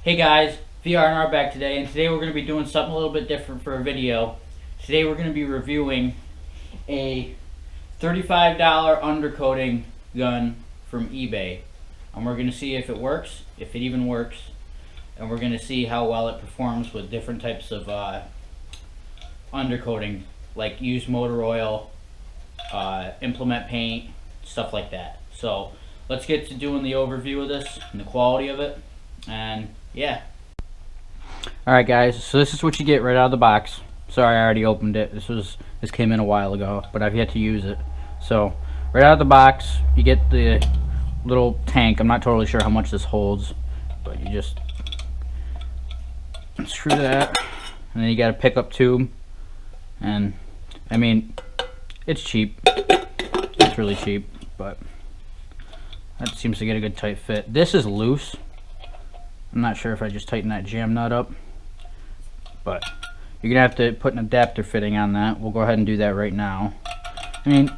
Hey guys, VR&R back today, and today we're going to be doing something a little bit different for a video. Today we're going to be reviewing a $35 undercoating gun from eBay. And we're going to see if it works, if it even works, and we're going to see how well it performs with different types of undercoating, like used motor oil, implement paint, stuff like that. So let's get to doing the overview of this and the quality of it, and yeah. Alright guys, so this is what you get right out of the box. Sorry, I already opened it. This came in a while ago, but I've yet to use it. So right out of the box you get the little tank. I'm not totally sure how much this holds, but you just screw that, and then you got a pickup tube. And I mean, it's cheap. It's really cheap, but that seems to get a good tight fit. This is loose. I'm not sure if I just tighten that jam nut up, but you're gonna have to put an adapter fitting on that. We'll go ahead and do that right now. I mean,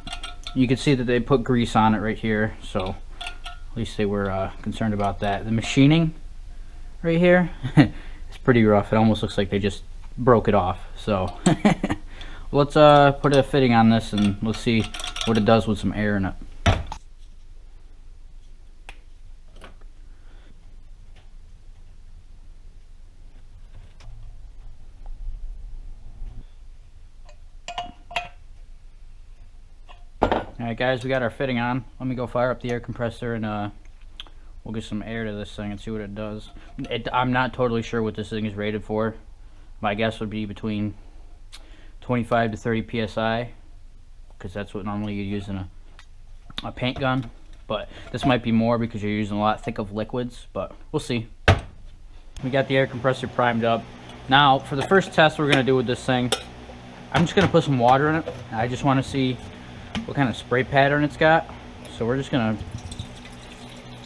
you can see that they put grease on it right here, so at least they were concerned about that. The machining right here is pretty rough. It almost looks like they just broke it off. So let's put a fitting on this and let's see what it does with some air in it. Alright guys, we got our fitting on. Let me go fire up the air compressor and we'll get some air to this thing and see what it does. I'm not totally sure what this thing is rated for. My guess would be between 25 to 30 psi, because that's what normally you'd use in a paint gun. But this might be more because you're using a lot thick of liquids, but we'll see. We got the air compressor primed up. Now for the first test we're going to do with this thing, I'm just going to put some water in it. I just want to see what kind of spray pattern it's got. So we're just gonna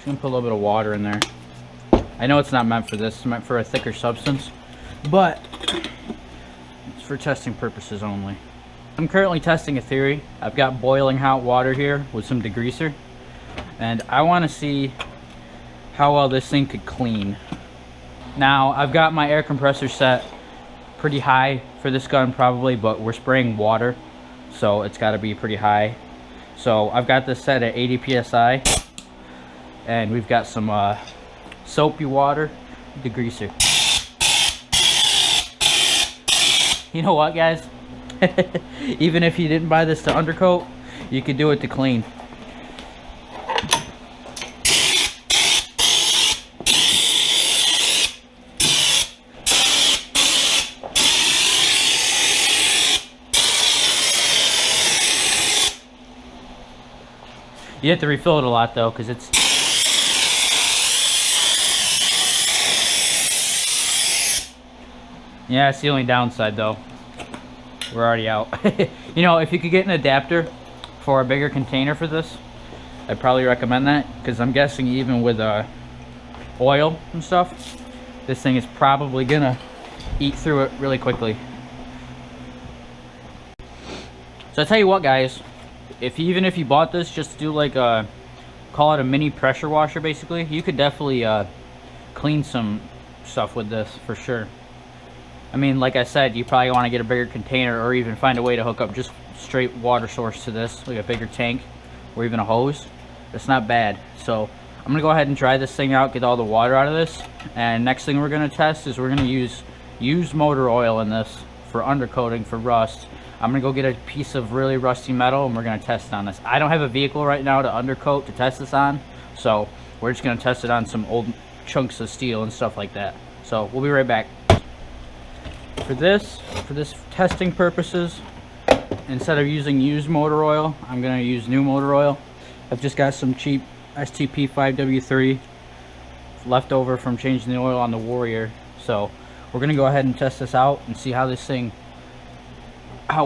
put a little bit of water in there. I know it's not meant for this, it's meant for a thicker substance, but it's for testing purposes only. I'm currently testing a theory. I've got boiling hot water here with some degreaser, and I want to see how well this thing could clean. Now I've got my air compressor set pretty high for this gun probably, but we're spraying water, so it's got to be pretty high. So I've got this set at 80 psi, and we've got some soapy water degreaser. You know what guys, even if you didn't buy this to undercoat, you could do it to clean. You have to refill it a lot though, because it's yeah, it's the only downside though. We're already out. You know, if you could get an adapter for a bigger container for this, I'd probably recommend that, because I'm guessing even with oil and stuff, this thing is probably gonna eat through it really quickly. So I tell you what guys, even if you bought this just to do like call it a mini pressure washer basically, you could definitely clean some stuff with this for sure. I mean, like I said, you probably want to get a bigger container, or even find a way to hook up just straight water source to this, like a bigger tank or even a hose. It's not bad. So I'm gonna go ahead and try this thing out, get all the water out of this, and next thing we're gonna test is we're gonna use used motor oil in this for undercoating for rust. I'm gonna go get a piece of really rusty metal and we're gonna test on this. I don't have a vehicle right now to undercoat to test this on, so we're just gonna test it on some old chunks of steel and stuff like that. So we'll be right back. For this testing purposes, instead of using used motor oil, I'm gonna use new motor oil. I've just got some cheap STP 5W3 left over from changing the oil on the Warrior. So we're gonna go ahead and test this out and see how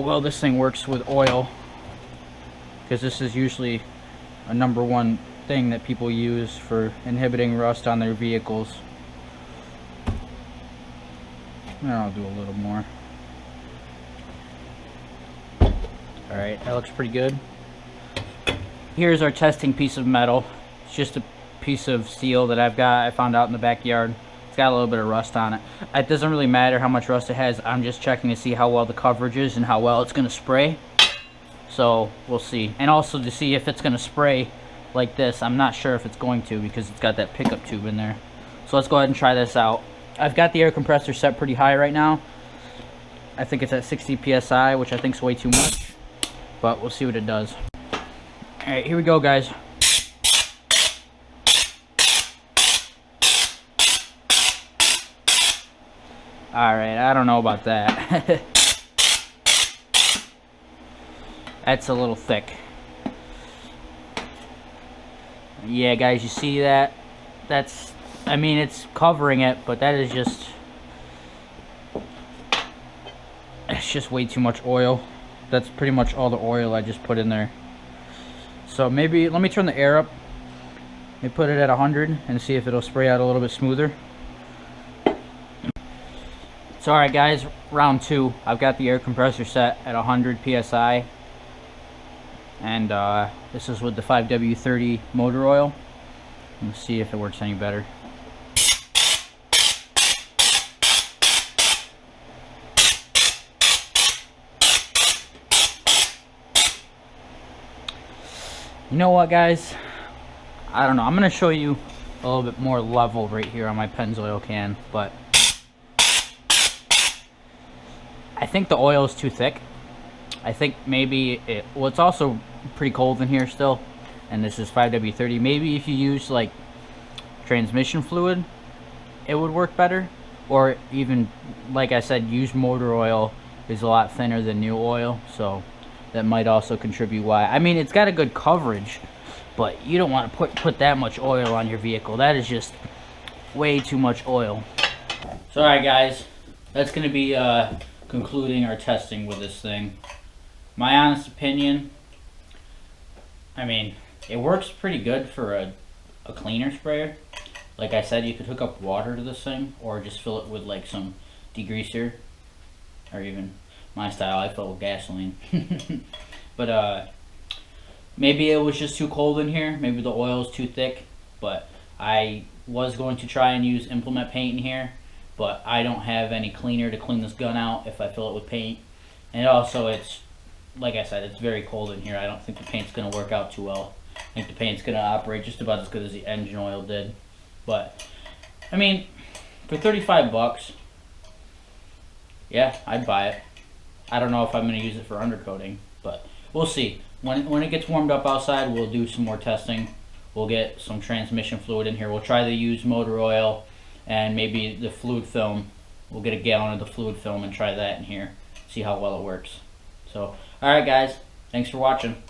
well this thing works with oil, because this is usually a #1 thing that people use for inhibiting rust on their vehicles. And I'll do a little more. Alright, that looks pretty good. Here's our testing piece of metal. It's just a piece of steel that I found out in the backyard. It's got a little bit of rust on it. It doesn't really matter how much rust it has. I'm just checking to see how well the coverage is and how well it's going to spray. So we'll see. And also to see if it's going to spray like this. I'm not sure if it's going to because it's got that pickup tube in there. So let's go ahead and try this out. I've got the air compressor set pretty high right now. I think it's at 60 psi, which I think is way too much. But we'll see what it does. Alright, here we go, guys. Alright, I don't know about that. That's a little thick. Yeah, guys, you see that? That's, I mean, it's covering it, but that is just, it's just way too much oil. That's pretty much all the oil I just put in there. So maybe, let me turn the air up. Let me put it at 100 and see if it'll spray out a little bit smoother. So alright guys, round 2. I've got the air compressor set at 100 psi. And this is with the 5W30 motor oil. Let's see if it works any better. You know what, guys? I don't know. I'm going to show you a little bit more level right here on my Pennzoil can, but I think the oil is too thick. I think maybe it, well, it's also pretty cold in here still, and this is 5W30. Maybe if you use like transmission fluid, it would work better, or even, like I said, use motor oil is a lot thinner than new oil, so that might also contribute why. I mean, it's got a good coverage, but you don't want to put that much oil on your vehicle. That is just way too much oil. So alright guys, that's going to be concluding our testing with this thing. My honest opinion, I mean, it works pretty good for a cleaner sprayer. Like I said, you could hook up water to this thing, or just fill it with like some degreaser, or even my style, I fill it with gasoline. But maybe it was just too cold in here. Maybe the oil is too thick. But I was going to try and use implement paint in here, but I don't have any cleaner to clean this gun out if I fill it with paint. And also, it's, like I said, it's very cold in here. I don't think the paint's going to work out too well. I think the paint's going to operate just about as good as the engine oil did. But, I mean, for 35 bucks, yeah, I'd buy it. I don't know if I'm going to use it for undercoating, but we'll see. When it gets warmed up outside, we'll do some more testing. We'll get some transmission fluid in here. We'll try to use motor oil and maybe the fluid film. We'll get a gallon of the fluid film and try that in here. See how well it works. So, alright guys, thanks for watching.